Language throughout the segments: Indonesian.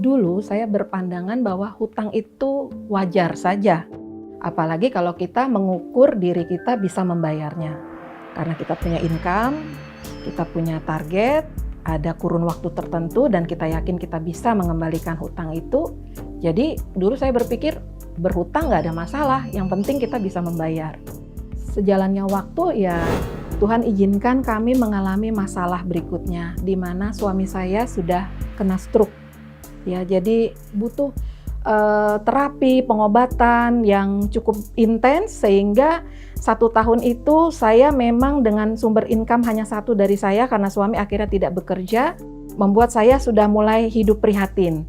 Dulu saya berpandangan bahwa hutang itu wajar saja. Apalagi kalau kita mengukur diri kita bisa membayarnya. Karena kita punya income, kita punya target, ada kurun waktu tertentu dan kita yakin kita bisa mengembalikan hutang itu. Jadi dulu saya berpikir berhutang nggak ada masalah, yang penting kita bisa membayar. Sejalannya waktu ya Tuhan izinkan kami mengalami masalah berikutnya, di mana suami saya sudah kena stroke. Ya, jadi butuh terapi, pengobatan yang cukup intens, sehingga 1 tahun itu saya memang dengan sumber income hanya 1 dari saya karena suami akhirnya tidak bekerja, membuat saya sudah mulai hidup prihatin.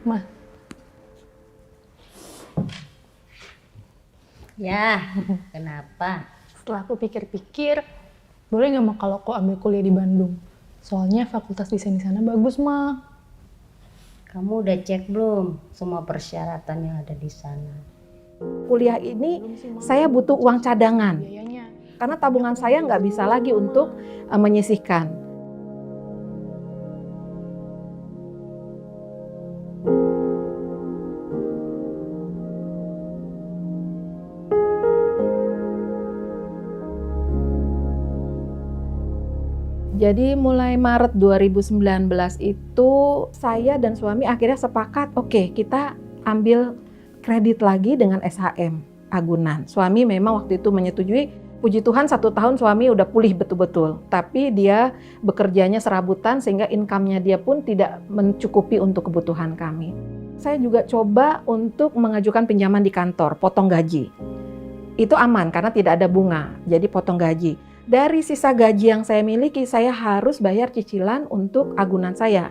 Ma. Ya, kenapa? Setelah aku pikir-pikir, boleh nggak Ma kalau aku ambil kuliah di Bandung? Soalnya fakultas desain di sana bagus, Ma. Kamu udah cek belum semua persyaratan yang ada di sana? Kuliah ini saya butuh uang cadangan, Biayanya. karena tabungan saya nggak bisa lagi untuk menyisihkan. Jadi mulai Maret 2019 itu saya dan suami akhirnya sepakat, oke, kita ambil kredit lagi dengan SHM Agunan. Suami memang waktu itu menyetujui, puji Tuhan 1 tahun suami udah pulih betul-betul. Tapi dia bekerjanya serabutan sehingga income-nya dia pun tidak mencukupi untuk kebutuhan kami. Saya juga coba untuk mengajukan pinjaman di kantor, potong gaji. Itu aman karena tidak ada bunga, jadi potong gaji. Dari sisa gaji yang saya miliki, saya harus bayar cicilan untuk agunan saya.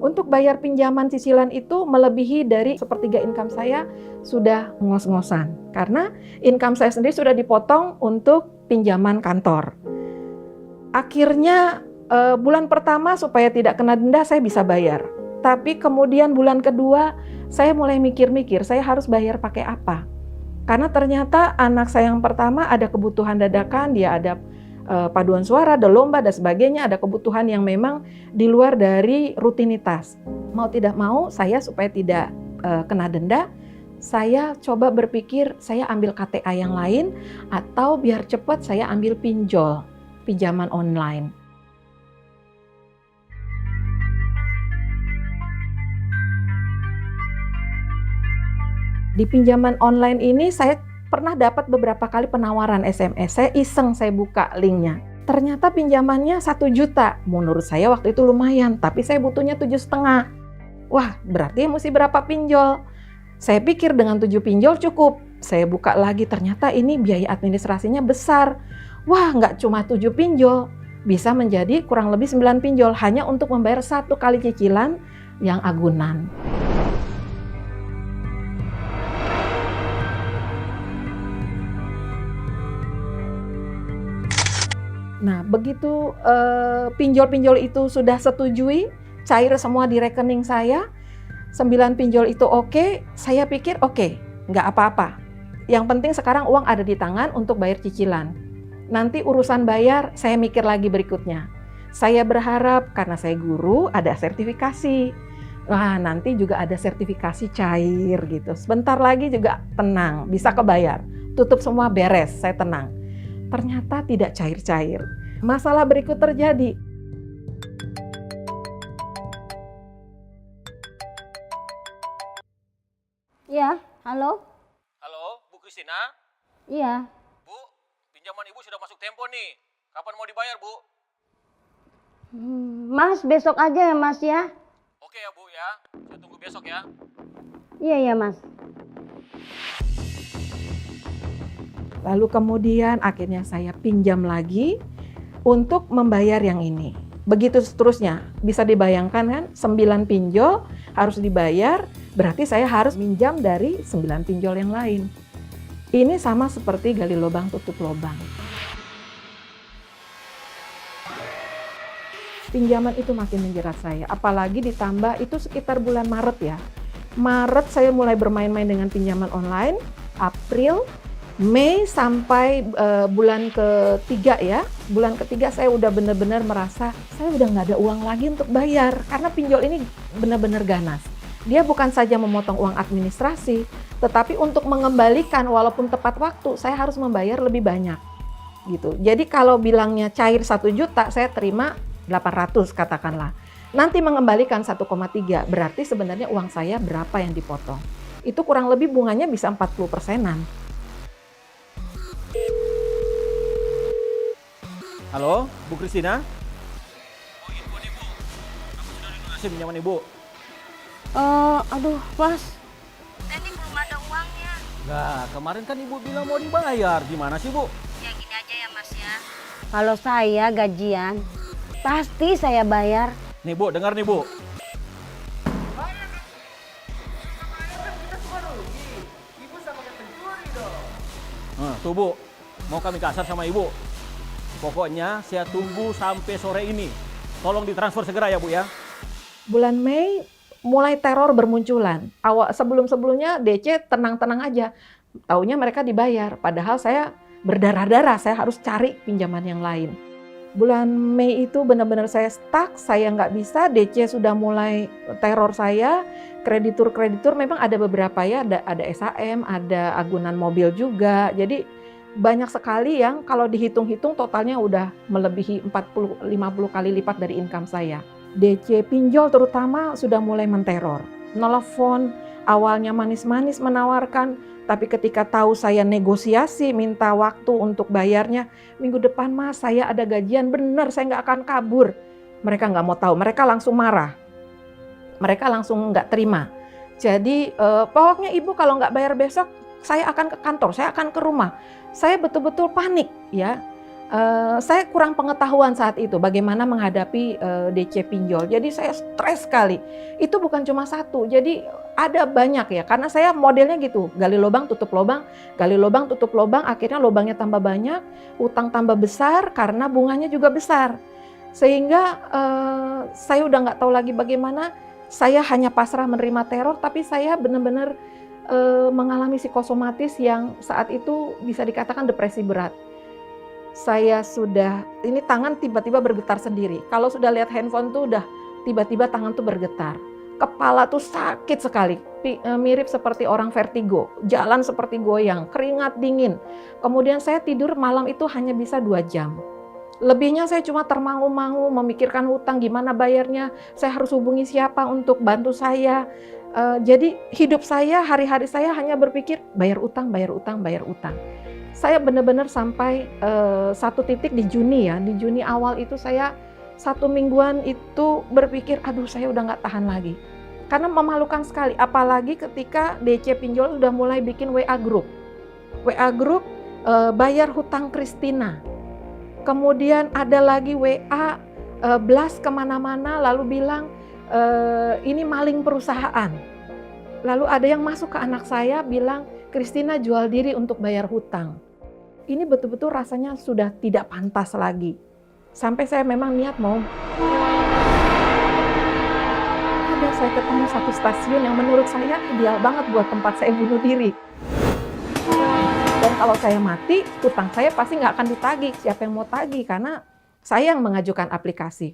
Untuk bayar pinjaman cicilan itu melebihi dari 1/3 income saya sudah ngos-ngosan. Karena income saya sendiri sudah dipotong untuk pinjaman kantor. Akhirnya bulan pertama supaya tidak kena denda saya bisa bayar. Tapi kemudian bulan kedua saya mulai mikir-mikir, saya harus bayar pakai apa? Karena ternyata anak saya yang pertama ada kebutuhan dadakan, dia ada paduan suara, ada lomba dan sebagainya, ada kebutuhan yang memang di luar dari rutinitas. Mau tidak mau, saya supaya tidak kena denda, saya coba berpikir saya ambil KTA yang lain atau biar cepat saya ambil pinjol, pinjaman online. Di pinjaman online ini saya pernah dapat beberapa kali penawaran SMS, saya iseng saya buka linknya. Ternyata pinjamannya 1 juta, menurut saya waktu itu lumayan, tapi saya butuhnya 7,5. Wah, berarti mesti berapa pinjol? Saya pikir dengan 7 pinjol cukup. Saya buka lagi, ternyata ini biaya administrasinya besar. Wah, nggak cuma 7 pinjol, bisa menjadi kurang lebih 9 pinjol, hanya untuk membayar 1 kali cicilan yang agunan. Nah, begitu pinjol-pinjol itu sudah setujui, cair semua di rekening saya, 9 pinjol itu oke, saya pikir oke, nggak apa-apa. Yang penting sekarang uang ada di tangan untuk bayar cicilan. Nanti urusan bayar, saya mikir lagi berikutnya. Saya berharap karena saya guru, ada sertifikasi. Nah, nanti juga ada sertifikasi cair gitu. Sebentar lagi juga tenang, bisa kebayar. Tutup semua beres, saya tenang. Ternyata tidak cair-cair. Masalah berikut terjadi. Ya, halo? Halo, Bu Kristina? Iya. Bu, pinjaman Ibu sudah masuk tempo nih. Kapan mau dibayar, Bu? Mas, besok aja ya Mas ya? Oke ya, Bu ya. Saya tunggu besok ya. Iya ya Mas. Lalu kemudian akhirnya saya pinjam lagi untuk membayar yang ini. Begitu seterusnya, bisa dibayangkan kan 9 pinjol harus dibayar, berarti saya harus minjam dari 9 pinjol yang lain. Ini sama seperti gali lubang tutup lubang. Pinjaman itu makin menjerat saya, apalagi ditambah itu sekitar bulan Maret ya. Maret saya mulai bermain-main dengan pinjaman online, April, Mei sampai bulan ketiga ya, Bulan ketiga saya udah benar-benar merasa saya udah nggak ada uang lagi untuk bayar karena pinjol ini benar-benar ganas. Dia bukan saja memotong uang administrasi, tetapi untuk mengembalikan walaupun tepat waktu saya harus membayar lebih banyak. Gitu. Jadi kalau bilangnya cair 1 juta, saya terima 800 katakanlah. Nanti mengembalikan 1,3, berarti sebenarnya uang saya berapa yang dipotong. Itu kurang lebih bunganya bisa 40%-an. Halo, Bu Kristina? Oh, info nih, Bu. Aku sudah lunasi pinjaman Ibu. Aduh, Mas. Ini belum ada uangnya. Nah, kemarin kan Ibu bilang mau dibayar. Gimana sih, Bu? Ya gini aja ya, Mas ya. Kalau saya gajian, pasti saya bayar. Nih, Bu, dengar nih, Bu. Tuh, Bu. Mau kami kasar sama Ibu. Pokoknya saya tunggu sampai sore ini. Tolong ditransfer segera ya, Bu ya. Bulan Mei mulai teror bermunculan. Sebelum-sebelumnya DC tenang-tenang aja. Taunya mereka dibayar. Padahal saya berdarah-darah, saya harus cari pinjaman yang lain. Bulan Mei itu benar-benar saya stuck, saya nggak bisa, DC sudah mulai teror saya. Kreditur-kreditur memang ada beberapa ya, ada SHM, ada agunan mobil juga. Jadi banyak sekali yang kalau dihitung-hitung totalnya udah melebihi 40-50 kali lipat dari income saya. DC pinjol terutama sudah mulai menteror. Nelfon, awalnya manis-manis menawarkan, tapi ketika tahu saya negosiasi, minta waktu untuk bayarnya, minggu depan Mas saya ada gajian, bener saya nggak akan kabur. Mereka nggak mau tahu, mereka langsung marah. Mereka langsung nggak terima. Jadi pokoknya Ibu kalau nggak bayar besok, saya akan ke kantor, saya akan ke rumah. Saya betul-betul panik ya. Saya kurang pengetahuan saat itu bagaimana menghadapi DC pinjol. Jadi saya stres sekali. Itu bukan cuma satu, jadi ada banyak ya. Karena saya modelnya gitu, gali lubang tutup lubang, gali lubang tutup lubang. Akhirnya lubangnya tambah banyak, utang tambah besar karena bunganya juga besar. Sehingga saya udah nggak tahu lagi bagaimana. Saya hanya pasrah menerima teror, tapi saya benar-benar mengalami psikosomatis yang saat itu bisa dikatakan depresi berat. Saya sudah, ini tangan tiba-tiba bergetar sendiri. Kalau sudah lihat handphone tuh udah tiba-tiba tangan tuh bergetar. Kepala tuh sakit sekali, mirip seperti orang vertigo. Jalan seperti goyang, keringat dingin. Kemudian saya tidur malam itu hanya bisa 2 jam. Lebihnya saya cuma termangu-mangu memikirkan hutang, gimana bayarnya, saya harus hubungi siapa untuk bantu saya. Jadi hidup saya, hari-hari saya hanya berpikir bayar utang, bayar utang, bayar utang. Saya benar-benar sampai satu titik di Juni ya, di Juni awal itu saya 1 mingguan itu berpikir, aduh saya udah nggak tahan lagi. Karena memalukan sekali, apalagi ketika DC pinjol udah mulai bikin WA group. WA group bayar hutang Kristina. Kemudian ada lagi WA blast kemana-mana lalu bilang ini maling perusahaan. Lalu ada yang masuk ke anak saya bilang Kristina jual diri untuk bayar hutang. Ini betul-betul rasanya sudah tidak pantas lagi. Sampai saya memang niat mau. Ada saya ketemu satu stasiun yang menurut saya ideal banget buat tempat saya bunuh diri. Dan kalau saya mati, hutang saya pasti nggak akan ditagih. Siapa yang mau tagih? Karena saya yang mengajukan aplikasi.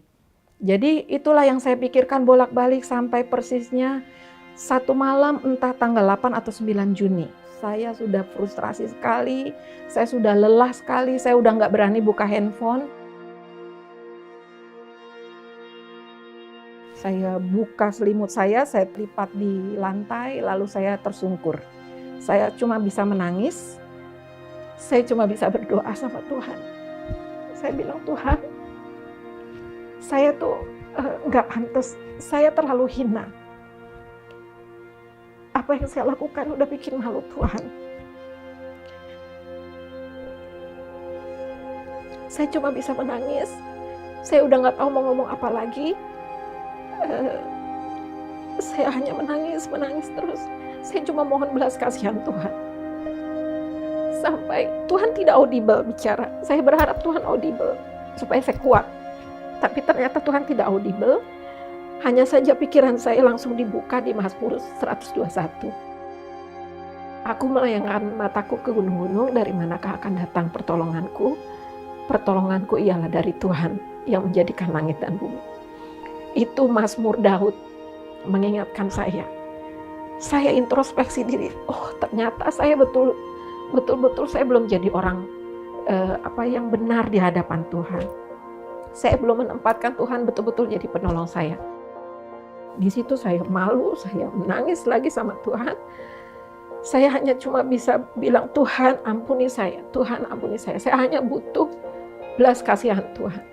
Jadi itulah yang saya pikirkan bolak-balik sampai persisnya satu malam entah tanggal 8 atau 9 Juni. Saya sudah frustrasi sekali, saya sudah lelah sekali, saya udah nggak berani buka handphone. Saya buka selimut saya lipat di lantai, lalu saya tersungkur. Saya cuma bisa menangis, saya cuma bisa berdoa sama Tuhan. Saya bilang, Tuhan, saya tuh nggak pantas, saya terlalu hina. Apa yang saya lakukan udah bikin malu Tuhan. Saya cuma bisa menangis. Saya udah nggak tahu mau ngomong apa lagi. Saya hanya menangis terus. Saya cuma mohon belas kasihan Tuhan. Sampai Tuhan tidak audible bicara. Saya berharap Tuhan audible supaya saya kuat. Tapi ternyata Tuhan tidak audible. Hanya saja pikiran saya langsung dibuka di Mazmur 121. Aku melayangkan mataku ke gunung-gunung, dari manakah akan datang pertolonganku? pertolonganku ialah dari Tuhan yang menjadikan langit dan bumi. Itu Mazmur Daud mengingatkan saya. Saya introspeksi diri, oh ternyata saya betul-betul saya belum jadi orang yang benar di hadapan Tuhan. Saya belum menempatkan Tuhan betul-betul jadi penolong saya. Di situ saya malu, saya menangis lagi sama Tuhan. Saya hanya cuma bisa bilang, Tuhan ampuni saya, Tuhan ampuni saya. Saya hanya butuh belas kasihan Tuhan.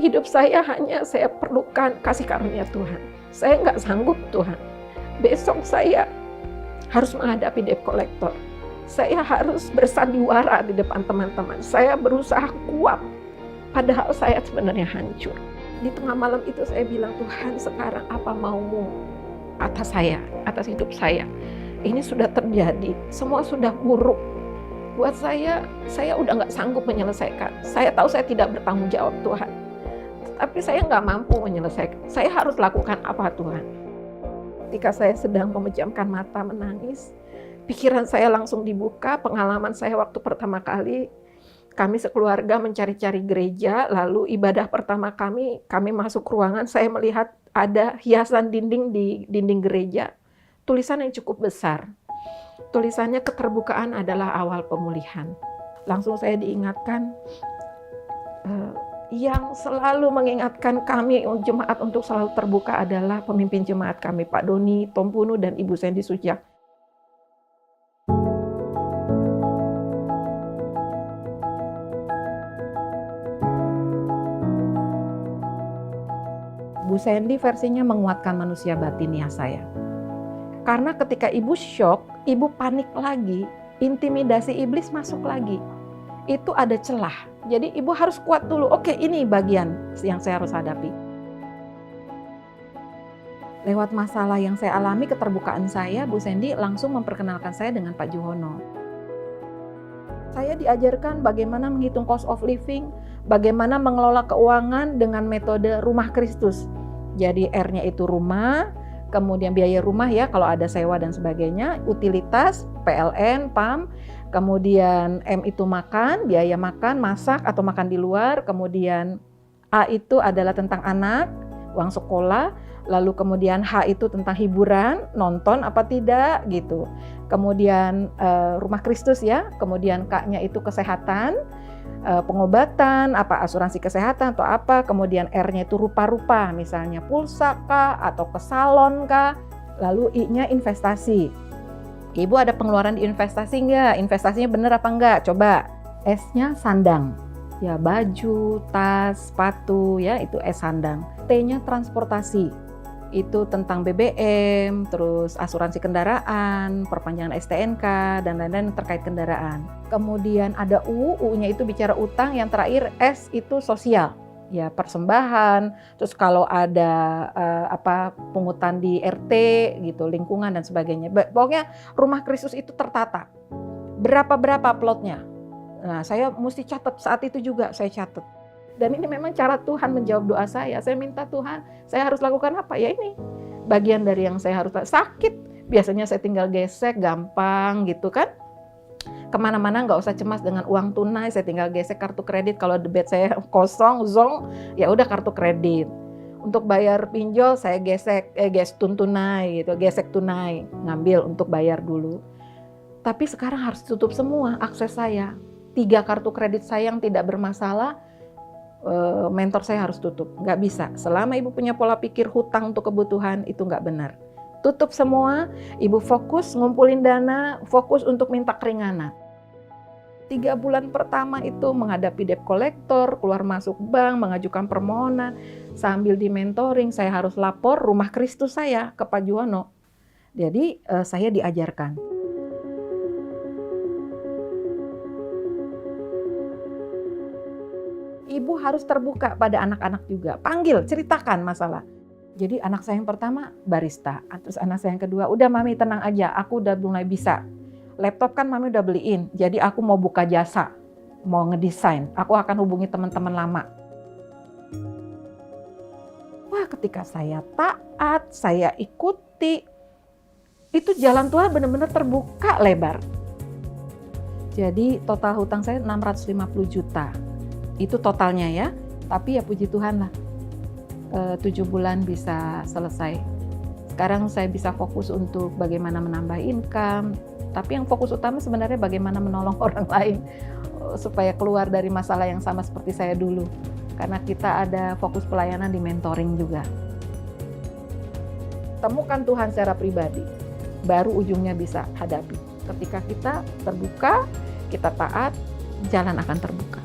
Hidup saya hanya saya perlukan kasih karunia Tuhan. Saya nggak sanggup Tuhan. Besok saya harus menghadapi debt collector. Saya harus bersandiwara di depan teman-teman. Saya berusaha kuat, padahal saya sebenarnya hancur. Di tengah malam itu saya bilang, Tuhan sekarang apa maumu atas saya, atas hidup saya. Ini sudah terjadi, semua sudah buruk. Buat saya udah nggak sanggup menyelesaikan. Saya tahu saya tidak bertanggung jawab Tuhan. Tapi saya nggak mampu menyelesaikan. Saya harus lakukan apa Tuhan? Ketika saya sedang memejamkan mata menangis, pikiran saya langsung dibuka. Pengalaman saya waktu pertama kali, kami sekeluarga mencari-cari gereja, lalu ibadah pertama kami masuk ruangan, saya melihat ada hiasan dinding di dinding gereja. Tulisan yang cukup besar. Tulisannya keterbukaan adalah awal pemulihan. Langsung saya diingatkan, yang selalu mengingatkan kami jemaat untuk selalu terbuka adalah pemimpin jemaat kami, Pak Doni Tompunu dan Ibu Sandy Sujak. Bu Sandy versinya menguatkan manusia batiniah saya. Karena ketika ibu shock, ibu panik lagi, intimidasi iblis masuk lagi. Itu ada celah. Jadi ibu harus kuat dulu. Oke, ini bagian yang saya harus hadapi. Lewat masalah yang saya alami, keterbukaan saya, Bu Sandy langsung memperkenalkan saya dengan Pak Juhono. Saya diajarkan bagaimana menghitung cost of living, bagaimana mengelola keuangan dengan metode rumah Kristus. Jadi R-nya itu rumah, kemudian biaya rumah ya kalau ada sewa dan sebagainya, utilitas, PLN, PAM, kemudian M itu makan, biaya makan, masak atau makan di luar, kemudian A itu adalah tentang anak, uang sekolah, lalu kemudian H itu tentang hiburan, nonton apa tidak gitu. Kemudian rumah Kristus ya, kemudian K-nya itu kesehatan, pengobatan, apa asuransi kesehatan atau apa, kemudian R-nya itu rupa-rupa, misalnya pulsa kah atau ke salon kah, lalu I-nya investasi. Ibu ada pengeluaran di investasi nggak? Investasinya bener apa enggak? Coba. S-nya sandang. Ya baju, tas, sepatu ya itu S sandang. T-nya transportasi. Itu tentang BBM, terus asuransi kendaraan, perpanjangan STNK, dan lain-lain terkait kendaraan. Kemudian ada U, U-nya itu bicara utang, yang terakhir S itu sosial. Ya persembahan, terus kalau ada pungutan di RT gitu, lingkungan dan sebagainya. Pokoknya rumah Kristus itu tertata. Berapa plotnya. Nah, saya mesti catat saat itu juga saya catat. Dan ini memang cara Tuhan menjawab doa saya. Saya minta Tuhan, saya harus lakukan apa? Ya ini bagian dari yang saya harus sakit. Biasanya saya tinggal gesek gampang gitu kan. Kemana-mana nggak usah cemas dengan uang tunai, saya tinggal gesek kartu kredit. Kalau debit saya kosong, zong, ya udah kartu kredit. Untuk bayar pinjol saya gesek tunai gitu, gesek tunai, ngambil untuk bayar dulu. Tapi sekarang harus tutup semua akses saya. 3 kartu kredit saya yang tidak bermasalah, mentor saya harus tutup, nggak bisa. Selama ibu punya pola pikir hutang untuk kebutuhan itu nggak benar. Tutup semua, ibu fokus ngumpulin dana, fokus untuk minta keringanan. 3 bulan pertama itu menghadapi debt collector, keluar masuk bank, mengajukan permohonan, sambil di mentoring saya harus lapor rumah Kristus saya ke Pak Juwono. Jadi saya diajarkan. Ibu harus terbuka pada anak-anak juga, panggil, ceritakan masalah. Jadi anak saya yang pertama barista, terus anak saya yang kedua, udah mami tenang aja, aku udah mulai bisa. Laptop kan mami udah beliin, jadi aku mau buka jasa, mau ngedesain, aku akan hubungi teman-teman lama. Wah ketika saya taat, saya ikuti, itu jalan Tuhan benar-benar terbuka lebar. Jadi total hutang saya 650 juta. Itu totalnya ya. Tapi ya puji Tuhan lah, 7 bulan bisa selesai. Sekarang saya bisa fokus untuk bagaimana menambah income. Tapi yang fokus utama sebenarnya bagaimana menolong orang lain supaya keluar dari masalah yang sama seperti saya dulu. Karena kita ada fokus pelayanan di mentoring juga. Temukan Tuhan secara pribadi, baru ujungnya bisa hadapi. Ketika kita terbuka, kita taat, jalan akan terbuka.